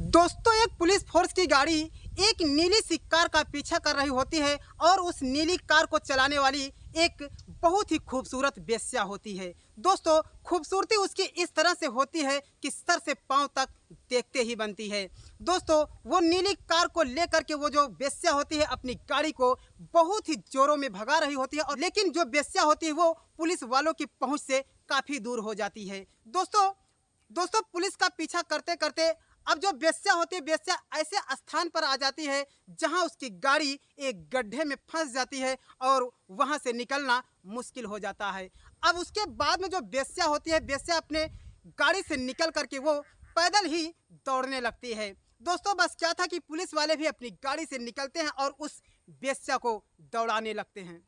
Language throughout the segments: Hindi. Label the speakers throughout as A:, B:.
A: दोस्तों, एक पुलिस फोर्स की गाड़ी एक नीली सी कार का पीछा कर रही होती है और उस नीली कार को चलाने वाली एक बहुत ही खूबसूरत वेश्या होती है। दोस्तों, खूबसूरती उसकी इस तरह से होती है कि सर से पांव तक देखते ही बनती है। दोस्तों, वो नीली कार को लेकर के वो जो वेश्या होती है अपनी गाड़ी को बहुत ही जोरों में भगा रही होती है, और लेकिन जो वेश्या होती है वो पुलिस वालों की पहुंच से काफी दूर हो जाती है। दोस्तों दोस्तों पुलिस का पीछा करते करते अब जो वेश्या होती है, वेश्या ऐसे स्थान पर आ जाती है जहां उसकी गाड़ी एक गड्ढे में फंस जाती है और वहां से निकलना मुश्किल हो जाता है। अब उसके बाद में जो वेश्या होती है, वेश्या अपने गाड़ी से निकल करके वो पैदल ही दौड़ने लगती है। दोस्तों, बस क्या था कि पुलिस वाले भी अपनी गाड़ी से निकलते हैं और उस वेश्या को दौड़ाने लगते हैं।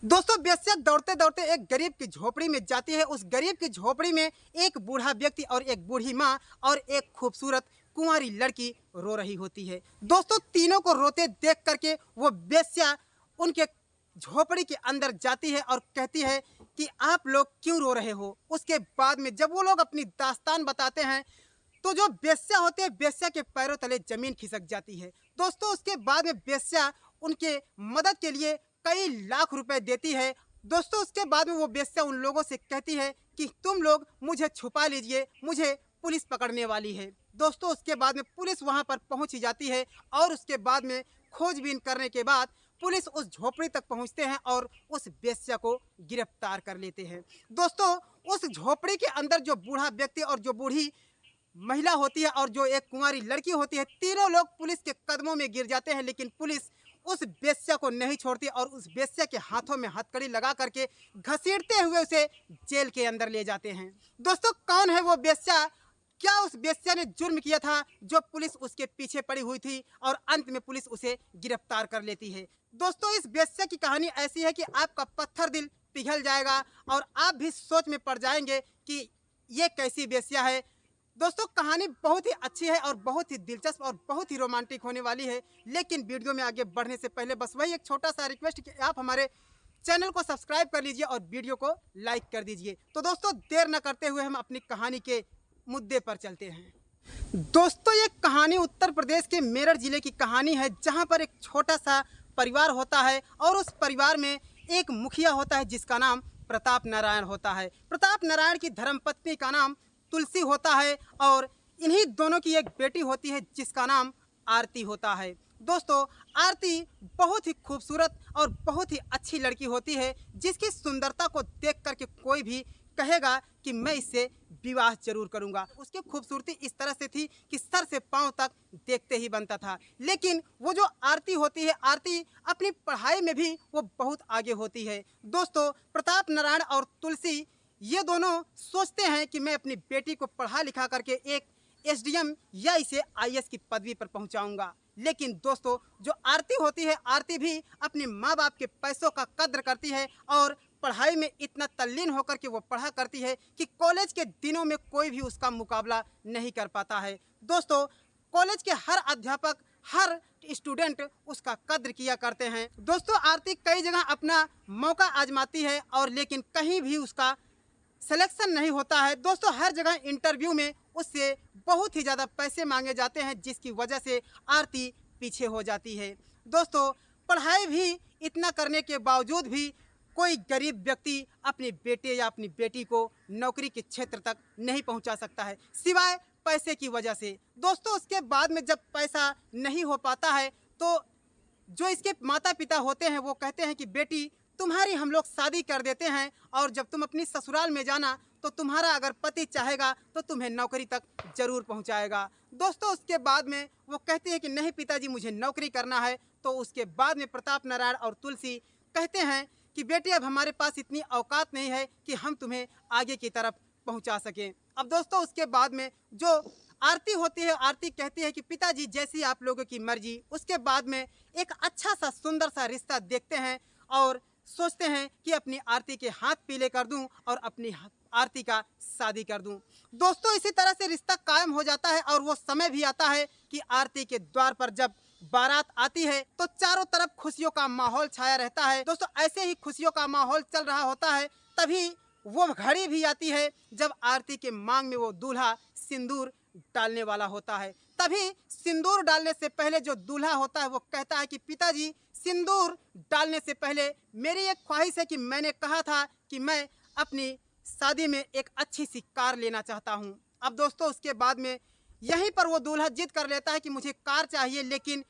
A: दोस्तों, वेश्या दौड़ते दौड़ते एक गरीब की झोपड़ी में जाती है। उस गरीब की झोपड़ी में एक बूढ़ा व्यक्ति और एक बूढ़ी माँ और एक खूबसूरत कुंवारी लड़की रो रही होती है। दोस्तों, तीनों को रोते देख करके वो वेश्या उनके झोपड़ी के अंदर जाती है और कहती है कि आप लोग क्यों रो रहे हो। उसके बाद में जब वो लोग अपनी दास्तान बताते हैं तो जो वेश्या होती है, वेश्या के पैरों तले जमीन खिसक जाती है। दोस्तों, उसके बाद में वेश्या उनके मदद के लिए कई लाख रुपए देती है। दोस्तों, उसके बाद में वो वेश्या उन लोगों से कहती है कि तुम लोग मुझे छुपा लीजिए, मुझे पुलिस पकड़ने वाली है। दोस्तों, उसके बाद में पुलिस वहां पर पहुंच ही जाती है और उसके बाद में खोजबीन करने के बाद पुलिस उस झोपड़ी तक पहुंचते हैं और उस वेश्या को गिरफ्तार कर लेते हैं। दोस्तों, उस झोपड़ी के अंदर जो बूढ़ा व्यक्ति और जो बूढ़ी महिला होती है और जो एक कुंवारी लड़की होती है, तीनों लोग पुलिस के कदमों में गिर जाते हैं, लेकिन पुलिस उस वेश्या को नहीं छोड़ती और उस वेश्या के हाथों में हथकड़ी लगा करके घसीटते हुए उसे जेल के अंदर ले जाते हैं। दोस्तों, कौन है वो वेश्या? क्या उस वेश्या ने जुर्म किया था जो पुलिस उसके पीछे पड़ी हुई थी और अंत में पुलिस उसे गिरफ्तार कर लेती है? दोस्तों, इस वेश्या की कहानी ऐसी है कि आपका पत्थर दिल पिघल जाएगा और आप भी सोच में पड़ जाएंगे कि ये कैसी वेश्या है। दोस्तों, कहानी बहुत ही अच्छी है और बहुत ही दिलचस्प और बहुत ही रोमांटिक होने वाली है। लेकिन वीडियो में आगे बढ़ने से पहले बस वही एक छोटा सा रिक्वेस्ट कि आप हमारे चैनल को सब्सक्राइब कर लीजिए और वीडियो को लाइक कर दीजिए। तो दोस्तों, देर न करते हुए हम अपनी कहानी के मुद्दे पर चलते हैं। दोस्तों, ये कहानी उत्तर प्रदेश के मेरठ जिले की कहानी है, जहाँ पर एक छोटा सा परिवार होता है और उस परिवार में एक मुखिया होता है जिसका नाम प्रताप नारायण होता है। प्रताप नारायण की धर्मपत्नी का नाम तुलसी होता है और इन्हीं दोनों की एक बेटी होती है जिसका नाम आरती होता है। दोस्तों, आरती बहुत ही खूबसूरत और बहुत ही अच्छी लड़की होती है, जिसकी सुंदरता को देख करके कोई भी कहेगा कि मैं इससे विवाह जरूर करूंगा। उसकी खूबसूरती इस तरह से थी कि सर से पांव तक देखते ही बनता था। लेकिन वो जो आरती होती है, आरती अपनी पढ़ाई में भी वो बहुत आगे होती है। दोस्तों, प्रताप नारायण और तुलसी ये दोनों सोचते हैं कि मैं अपनी बेटी को पढ़ा लिखा करके एक एसडीएम या इसे आईएएस की पदवी पर पहुंचाऊंगा। लेकिन दोस्तों, जो आरती होती है, आरती भी अपने माँ बाप के पैसों का कद्र करती है और पढ़ाई में इतना तल्लीन होकर के वो पढ़ा करती है कि कॉलेज के दिनों में कोई भी उसका मुकाबला नहीं कर पाता है। दोस्तों, कॉलेज के हर अध्यापक, हर स्टूडेंट उसका कद्र किया करते हैं। दोस्तों, आरती कई जगह अपना मौका आजमाती है और लेकिन कहीं भी उसका सिलेक्शन नहीं होता है। दोस्तों, हर जगह इंटरव्यू में उससे बहुत ही ज़्यादा पैसे मांगे जाते हैं, जिसकी वजह से आरती पीछे हो जाती है। दोस्तों, पढ़ाई भी इतना करने के बावजूद भी कोई गरीब व्यक्ति अपने बेटे या अपनी बेटी को नौकरी के क्षेत्र तक नहीं पहुंचा सकता है, सिवाय पैसे की वजह से। दोस्तों, उसके बाद में जब पैसा नहीं हो पाता है तो जो इसके माता पिता होते हैं वो कहते हैं कि बेटी, तुम्हारी हम लोग शादी कर देते हैं और जब तुम अपनी ससुराल में जाना तो तुम्हारा अगर पति चाहेगा तो तुम्हें नौकरी तक जरूर पहुंचाएगा। दोस्तों, उसके बाद में वो कहते हैं कि नहीं पिताजी, मुझे नौकरी करना है। तो उसके बाद में प्रताप नारायण और तुलसी कहते हैं कि बेटे, अब हमारे पास इतनी औकात नहीं है कि हम तुम्हें आगे की तरफ पहुंचा सकें। अब दोस्तों, उसके बाद में जो आरती होती है, आरती कहती है कि पिताजी, जैसी आप लोगों की मर्जी। उसके बाद में एक अच्छा सा सुंदर सा रिश्ता देखते हैं और सोचते हैं कि अपनी आरती के हाथ पीले कर दूं और अपनी आरती का शादी कर दूं। दोस्तों, इसी तरह से रिश्ता कायम हो जाता है और वो समय भी आता है कि आरती के द्वार पर जब बारात आती है तो चारों तरफ खुशियों का माहौल छाया रहता है। दोस्तों, ऐसे ही खुशियों का माहौल चल रहा होता है, तभी वो घड़ी भी आती है जब आरती के मांग में वो दूल्हा सिंदूर डालने वाला होता है। तभी सिंदूर डालने से पहले जो दूल्हा होता है वो कहता है कि पिताजी, सिंदूर डालने से पहले मेरी एक ख्वाहिश है कि मैंने कहा था कि मैं अपनी शादी में एक अच्छी सी कार लेना चाहता हूँ। अब दोस्तों उसके बाद में यहीं पर वो दूल्हा जिद कर लेता है कि मुझे कार चाहिए, लेकिन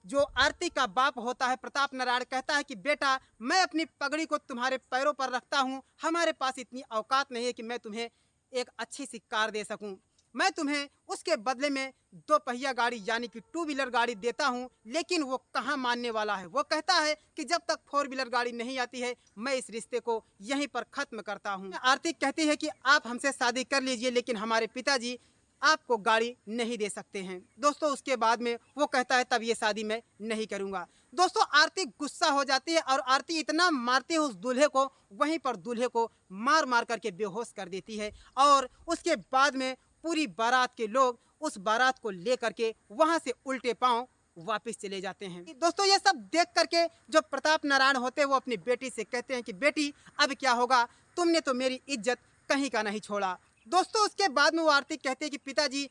A: जो आरती का बाप होता है प्रताप नारायण कहता है कि बेटा, मैं अपनी पगड़ी को तुम्हारे पैरों पर रखता हूँ, हमारे पास इतनी औकात नहीं है कि मैं तुम्हें एक अच्छी सी कार दे सकूँ। मैं तुम्हें उसके बदले में 2 पहिया गाड़ी यानी कि 2 व्हीलर गाड़ी देता हूँ। लेकिन वो कहाँ मानने वाला है। वो कहता है कि जब तक 4 व्हीलर गाड़ी नहीं आती है मैं इस रिश्ते को यहीं पर ख़त्म करता हूँ। आरती कहती है कि आप हमसे शादी कर लीजिए, लेकिन हमारे पिताजी आपको गाड़ी नहीं दे सकते हैं। दोस्तों उसके बाद में वो कहता है तब ये शादी मैं नहीं करूँगा। दोस्तों आरती गुस्सा हो जाती है और आरती इतना मारती है उस दूल्हे को, वहीं पर दूल्हे को मार मार करके बेहोश कर देती है। और उसके बाद में पूरी बारात के लोग उस बारात को लेकर के वहाँ से उल्टे पांव वापस चले जाते हैं। दोस्तों ये सब देख करके जो प्रताप नारायण होते हैं वो अपनी बेटी से कहते हैं कि बेटी अब क्या होगा, तुमने तो मेरी इज्जत कहीं का नहीं छोड़ा। दोस्तों उसके बाद में वो आरती कहते हैं कि पिताजी,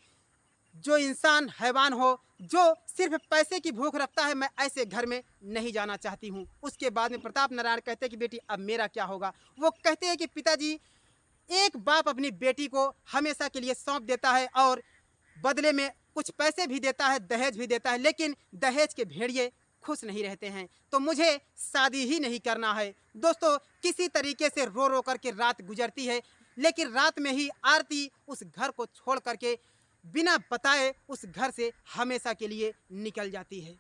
A: जो इंसान हैवान हो, जो सिर्फ पैसे की भूख रखता है, मैं ऐसे घर में नहीं जाना चाहती हूँ। उसके बाद में प्रताप नारायण कहते हैं कि बेटी अब मेरा क्या होगा। वो कहते हैं कि पिताजी, एक बाप अपनी बेटी को हमेशा के लिए सौंप देता है और बदले में कुछ पैसे भी देता है, दहेज भी देता है, लेकिन दहेज के भेड़िए खुश नहीं रहते हैं, तो मुझे शादी ही नहीं करना है। दोस्तों किसी तरीके से रो रो करके रात गुजरती है, लेकिन रात में ही आरती उस घर को छोड़ करके बिना बताए उस घर से हमेशा के लिए निकल जाती है।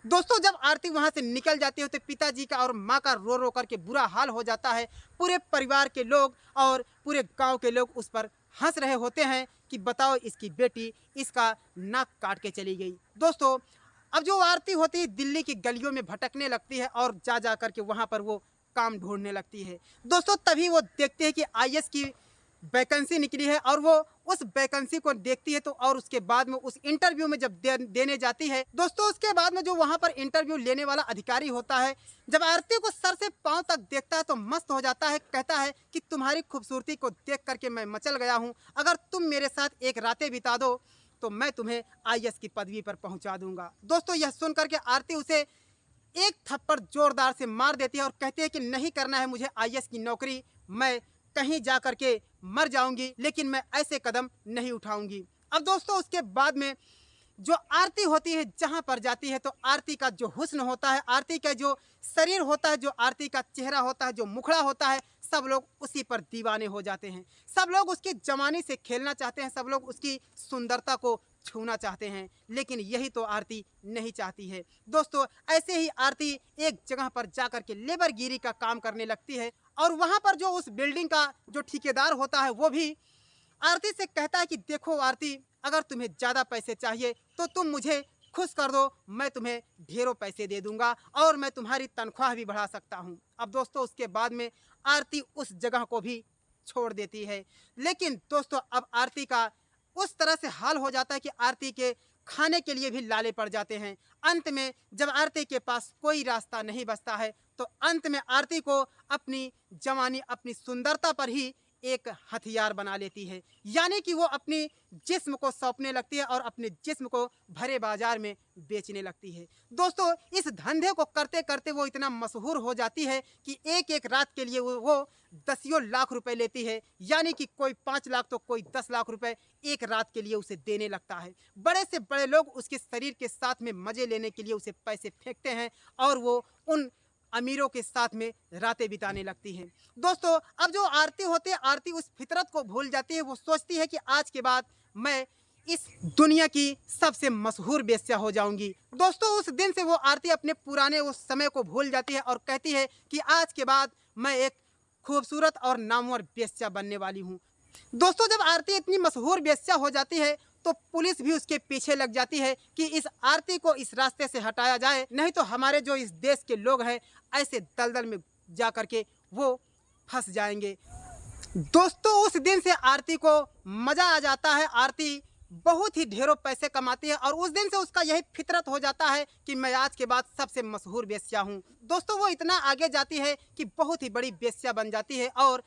A: दोस्तों जब आरती वहाँ से निकल जाती है तो पिताजी का और माँ का रो रो करके बुरा हाल हो जाता है। पूरे परिवार के लोग और पूरे गांव के लोग उस पर हंस रहे होते हैं कि बताओ इसकी बेटी इसका नाक काट के चली गई। दोस्तों अब जो आरती होती है दिल्ली की गलियों में भटकने लगती है और जा जा करके वहाँ पर वो काम ढूंढने लगती है। दोस्तों तभी वो देखते हैं कि आईएएस की वैकेंसी निकली है और वो उस वैकेंसी को देखती है। तो और उसके बाद में उस इंटरव्यू में जब देने जाती है, दोस्तों उसके बाद में जो वहाँ पर इंटरव्यू लेने वाला अधिकारी होता है, जब आरती को सर से पांव तक देखता है तो मस्त हो जाता है। कहता है कि तुम्हारी खूबसूरती को देख करके मैं मचल गया हूँ, अगर तुम मेरे साथ एक रातें बिता दो तो मैं तुम्हें आईएएस की पदवी पर पहुँचा दूंगा। दोस्तों यह सुन करके आरती उसे एक थप्पड़ जोरदार से मार देती है और कहती है कि नहीं करना है मुझे आईएएस की नौकरी, मैं कहीं जा करके मर जाऊंगी, लेकिन मैं ऐसे कदम नहीं उठाऊंगी। अब दोस्तों उसके बाद में जो आरती होती है जहां पर जाती है तो आरती का जो हुस्न होता है, आरती का जो शरीर होता है, जो आरती का चेहरा होता है, जो मुखड़ा होता है, सब लोग उसी पर दीवाने हो जाते हैं। सब लोग उसकी जवानी से खेलना चाहते हैं, सब लोग उसकी सुंदरता को छूना चाहते हैं, लेकिन यही तो आरती नहीं चाहती है। दोस्तों ऐसे ही आरती एक जगह पर जाकर के लेबरगिरी का काम करने लगती है और वहाँ पर जो उस बिल्डिंग का जो ठेकेदार होता है वो भी आरती से कहता है कि देखो आरती, अगर तुम्हें ज़्यादा पैसे चाहिए तो तुम मुझे खुश कर दो, मैं तुम्हें ढेरों पैसे दे दूंगा और मैं तुम्हारी तनख्वाह भी बढ़ा सकता हूँ। अब दोस्तों उसके बाद में आरती उस जगह को भी छोड़ देती है। लेकिन दोस्तों अब आरती का उस तरह से हाल हो जाता है कि आरती के खाने के लिए भी लाले पड़ जाते हैं। अंत में जब आरती के पास कोई रास्ता नहीं बचता है तो अंत में आरती को अपनी जवानी, अपनी सुंदरता पर ही एक हथियार बना लेती है, यानी कि वो अपनी जिस्म को सौंपने लगती है और अपने जिस्म को भरे बाजार में बेचने लगती है। दोस्तों इस धंधे को करते करते वो इतना मशहूर हो जाती है कि एक एक रात के लिए वो 10 लाख रुपए लेती है, यानी कि कोई 5 लाख तो कोई 10 लाख रुपए एक रात के लिए उसे देने लगता है। बड़े से बड़े लोग उसके शरीर के साथ में मजे लेने के लिए उसे पैसे फेंकते हैं और वो उन अमीरों के साथ में रातें बिताने लगती हैं। दोस्तों अब जो आरती होती है, आरती उस फितरत को भूल जाती है। वो सोचती है कि आज के बाद मैं इस दुनिया की सबसे मशहूर वेश्या हो जाऊंगी। दोस्तों उस दिन से वो आरती अपने पुराने उस समय को भूल जाती है और कहती है कि आज के बाद मैं एक खूबसूरत और नामवर वेश्या बनने वाली हूँ। दोस्तों जब आरती इतनी मशहूर वेश्या हो जाती है तो पुलिस भी उसके पीछे लग जाती है कि इस आरती को इस रास्ते से हटाया जाए, नहीं तो हमारे जो इस देश के लोग हैं ऐसे दलदल में जा कर के वो फंस जाएंगे। दोस्तों उस दिन से आरती को मज़ा आ जाता है, आरती बहुत ही ढेरों पैसे कमाती है और उस दिन से उसका यही फितरत हो जाता है कि मैं आज के बाद सबसे मशहूर वेश्या हूँ। दोस्तों वो इतना आगे जाती है कि बहुत ही बड़ी वेश्या बन जाती है और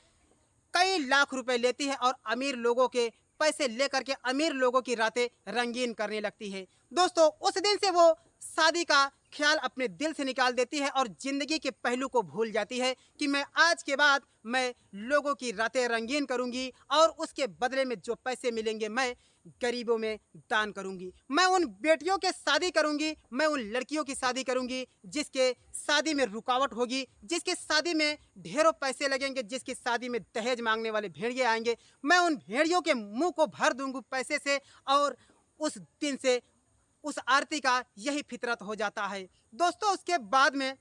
A: कई लाख रुपए लेती है और अमीर लोगों के पैसे लेकर के अमीर लोगों की रातें रंगीन करने लगती है। दोस्तों उस दिन से वो शादी का ख्याल अपने दिल से निकाल देती है और ज़िंदगी के पहलू को भूल जाती है कि मैं आज के बाद मैं लोगों की रातें रंगीन करूंगी और उसके बदले में जो पैसे मिलेंगे मैं गरीबों में दान करूंगी। मैं उन बेटियों के शादी करूंगी, मैं उन लड़कियों की शादी करूंगी जिसके शादी में रुकावट होगी, जिसके शादी में ढेरों पैसे लगेंगे, जिसकी शादी में दहेज मांगने वाले भेड़िए आएंगे। मैं उन भेड़ियों के मुंह को भर दूंगी पैसे से और उस दिन से उस आरती का यही फितरत हो जाता है। दोस्तों उसके बाद में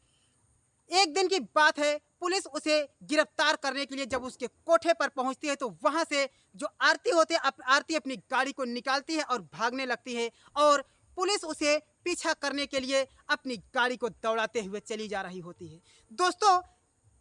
A: एक दिन की बात है, पुलिस उसे गिरफ्तार करने के लिए जब उसके कोठे पर पहुंचती है तो वहां से जो आरती होते हैं आरती अपनी गाड़ी को निकालती है और भागने लगती है और पुलिस उसे पीछा करने के लिए अपनी गाड़ी को दौड़ाते हुए चली जा रही होती है। दोस्तों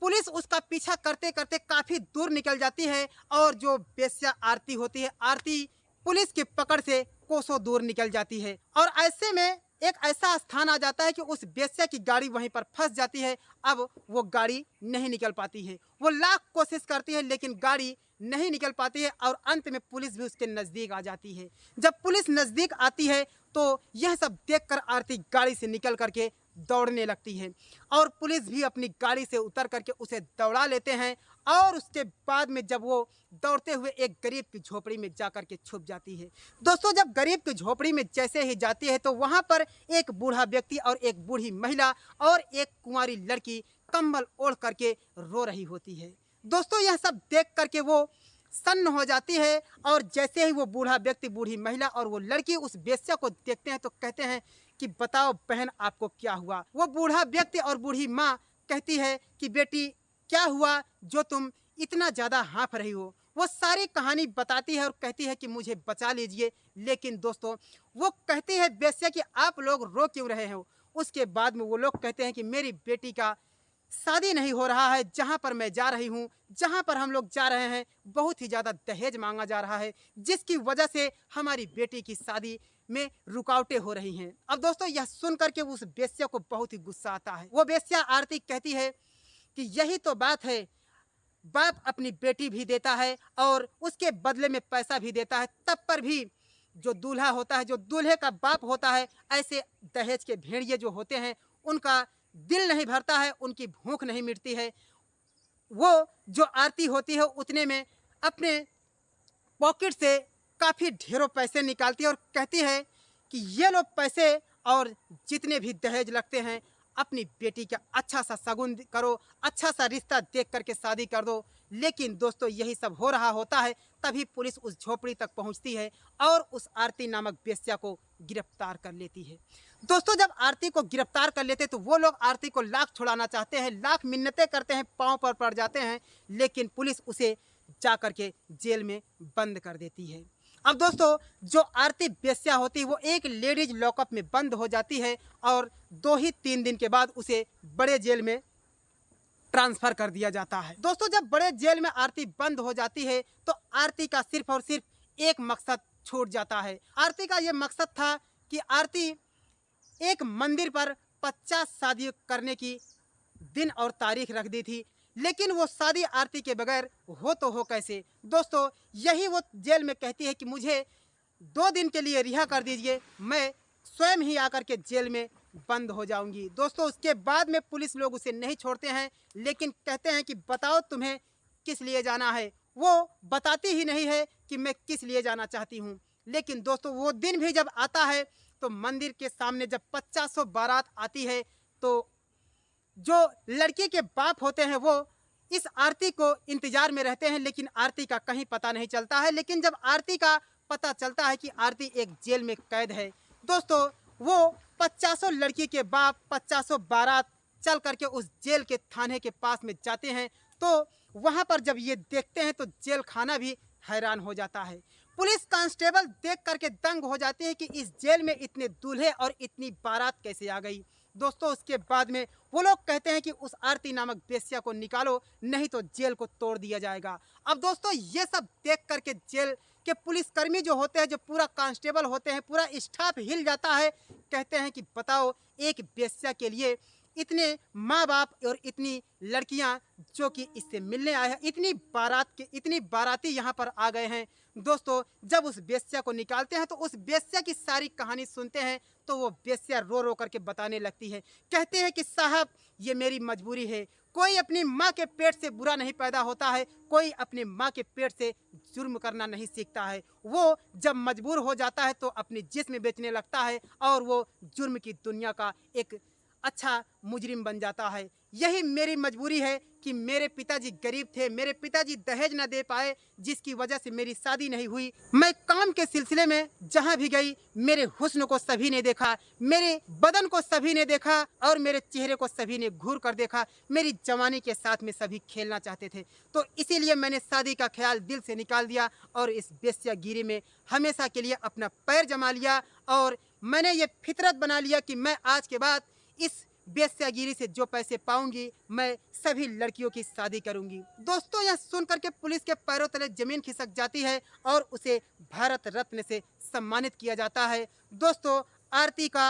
A: पुलिस उसका पीछा करते करते काफ़ी दूर निकल जाती है और जो बेश्या आरती होती है, आरती पुलिस की पकड़ से कोसों दूर निकल जाती है और ऐसे में एक ऐसा स्थान आ जाता है कि उस बेश्या की गाड़ी वहीं पर फंस जाती है। अब वो गाड़ी नहीं निकल पाती है, वो लाख कोशिश करती है लेकिन गाड़ी नहीं निकल पाती है और अंत में पुलिस भी उसके नज़दीक आ जाती है। जब पुलिस नज़दीक आती है तो यह सब देखकर आरती गाड़ी से निकल करके दौड़ने लगती है और पुलिस भी अपनी गाड़ी से उतर करके उसे दौड़ा लेते हैं और उसके बाद में जब वो दौड़ते हुए एक गरीब की झोपड़ी में जा कर के छुप जाती है। दोस्तों जब गरीब की झोपड़ी में जैसे ही जाती है तो वहाँ पर एक बूढ़ा व्यक्ति और एक बूढ़ी महिला और एक कुंवारी लड़की कंबल ओढ़ करके रो रही होती है। दोस्तों यह सब देख करके वो सन्न हो जाती है और जैसे ही वो बूढ़ा व्यक्ति, बूढ़ी महिला और वो लड़की उस बेश्या को देखते हैं तो कहते हैं कि बताओ बहन आपको क्या हुआ। वो बूढ़ा व्यक्ति और बूढ़ी माँ कहती है कि बेटी क्या हुआ जो तुम इतना ज़्यादा हाँफ रही हो। वो सारी कहानी बताती है और कहती है कि मुझे बचा लीजिए। लेकिन दोस्तों वो कहती है बेश्या कि आप लोग रो क्यों रहे हो। उसके बाद में वो लोग कहते हैं कि मेरी बेटी का शादी नहीं हो रहा है, जहाँ पर मैं जा रही हूँ, जहाँ पर हम लोग जा रहे हैं बहुत ही ज़्यादा दहेज मांगा जा रहा है जिसकी वजह से हमारी बेटी की शादी में रुकावटें हो रही हैं। अब दोस्तों यह सुन करके उस बेश्या को बहुत ही गुस्सा आता है। वो बेश्या आरती कहती है कि यही तो बात है, बाप अपनी बेटी भी देता है और उसके बदले में पैसा भी देता है, तब पर भी जो दूल्हा होता है, जो दूल्हे का बाप होता है, ऐसे दहेज के भेड़िए जो होते हैं उनका दिल नहीं भरता है, उनकी भूख नहीं मिटती है। वो जो आरती होती है उतने में अपने पॉकेट से काफ़ी ढेरों पैसे निकालती है और कहती है कि ये लो पैसे और जितने भी दहेज लगते हैं अपनी बेटी का अच्छा सा शगुन करो, अच्छा सा रिश्ता देख करके शादी कर दो। लेकिन दोस्तों यही सब हो रहा होता है तभी पुलिस उस झोपड़ी तक पहुंचती है और उस आरती नामक बेश्या को गिरफ्तार कर लेती है। दोस्तों जब आरती को गिरफ्तार कर लेते तो वो लोग आरती को लाख छुड़ाना चाहते हैं, लाख मिन्नतें करते हैं, पाँव पर पड़ जाते हैं, लेकिन पुलिस उसे जा करके जेल में बंद कर देती है। अब दोस्तों जो आरती बेश्या होती है वो एक लेडीज लॉकअप में बंद हो जाती है और 2 ही 3 दिन के बाद उसे बड़े जेल में ट्रांसफ़र कर दिया जाता है। दोस्तों जब बड़े जेल में आरती बंद हो जाती है तो आरती का सिर्फ और सिर्फ एक मकसद छूट जाता है। आरती का ये मकसद था कि आरती एक मंदिर पर 50 शादी करने की दिन और तारीख रख दी थी, लेकिन वो शादी आरती के बगैर हो तो हो कैसे। दोस्तों यही वो जेल में कहती है कि मुझे 2 दिन के लिए रिहा कर दीजिए, मैं स्वयं ही आकर के जेल में बंद हो जाऊंगी। दोस्तों उसके बाद में पुलिस लोग उसे नहीं छोड़ते हैं, लेकिन कहते हैं कि बताओ तुम्हें किस लिए जाना है। वो बताती ही नहीं है कि मैं किस लिए जाना चाहती हूँ। लेकिन दोस्तों वो दिन भी जब आता है तो मंदिर के सामने जब 50 बारात आती है तो जो लड़की के बाप होते हैं वो इस आरती को इंतजार में रहते हैं, लेकिन आरती का कहीं पता नहीं चलता है। लेकिन जब आरती का पता चलता है कि आरती एक जेल में कैद है, दोस्तों वो 50 लड़की के बाप 50 बारात चल करके उस जेल के थाने के पास में जाते हैं तो वहाँ पर जब ये देखते हैं तो जेल खाना भी हैरान हो जाता है। पुलिस कांस्टेबल देख करके दंग हो जाते हैं कि इस जेल में इतने दूल्हे और इतनी बारात कैसे आ गई। दोस्तों उसके बाद में वो लोग कहते हैं कि उस आरती नामक बेश्या को निकालो, नहीं तो जेल को तोड़ दिया जाएगा। अब दोस्तों ये सब देख करके जेल के पुलिसकर्मी जो होते हैं, जो पूरा कांस्टेबल होते हैं, पूरा स्टाफ हिल जाता है। कहते हैं कि बताओ एक बेश्या के लिए इतने माँ बाप और इतनी लड़कियां जो कि इससे मिलने आए हैं, इतनी बाराती यहाँ पर आ गए हैं। दोस्तों जब उस वेश्या को निकालते हैं तो उस वेश्या की सारी कहानी सुनते हैं तो वो वेश्या रो रो करके बताने लगती है। कहते हैं कि साहब ये मेरी मजबूरी है। कोई अपनी माँ के पेट से बुरा नहीं पैदा होता है, कोई अपनी माँ के पेट से जुर्म करना नहीं सीखता है। वो जब मजबूर हो जाता है तो अपनी जिस्म बेचने लगता है और वो जुर्म की दुनिया का एक अच्छा मुजरिम बन जाता है। यही मेरी मजबूरी है कि मेरे पिताजी गरीब थे, मेरे पिताजी दहेज न दे पाए, जिसकी वजह से मेरी शादी नहीं हुई। मैं काम के सिलसिले में जहाँ भी गई मेरे हुस्न को सभी ने देखा, मेरे बदन को सभी ने देखा और मेरे चेहरे को सभी ने घूर कर देखा। मेरी जवानी के साथ में सभी खेलना चाहते थे, तो इसीलिए मैंने शादी का ख्याल दिल से निकाल दिया और इस वेश्यागिरी में हमेशा के लिए अपना पैर जमा लिया। और मैंने ये फितरत बना लिया कि मैं आज के बाद इस वेश्यागिरी से जो पैसे पाऊंगी मैं सभी लड़कियों की शादी करूंगी। दोस्तों यह सुनकर के पुलिस के पैरों तले जमीन खिसक जाती है और उसे भारत रत्न से सम्मानित किया जाता है। दोस्तों आरती का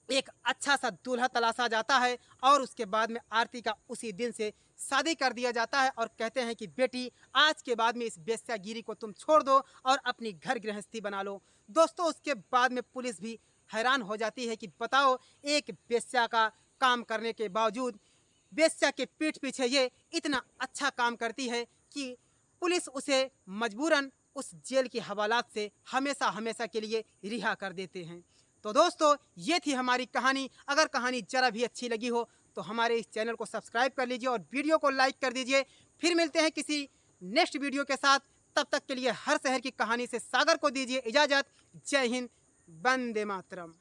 A: एक अच्छा सा दूल्हा तलाशा जाता है और उसके बाद में आरती का उसी दिन से शादी कर दिया जाता है और कहते हैं कि बेटी आज के बाद में इस वेश्यागिरी को तुम छोड़ दो और अपनी घर गृहस्थी बना लो। दोस्तों उसके बाद में पुलिस भी हैरान हो जाती है कि बताओ एक वेश्या का काम करने के बावजूद वेश्या के पीठ पीछे ये इतना अच्छा काम करती है कि पुलिस उसे मजबूरन उस जेल की हवालात से हमेशा हमेशा के लिए रिहा कर देते हैं। तो दोस्तों ये थी हमारी कहानी। अगर कहानी जरा भी अच्छी लगी हो तो हमारे इस चैनल को सब्सक्राइब कर लीजिए और वीडियो को लाइक कर दीजिए। फिर मिलते हैं किसी नेक्स्ट वीडियो के साथ। तब तक के लिए हर शहर की कहानी से सागर को दीजिए इजाज़त। जय हिंद, वंदे मातरम।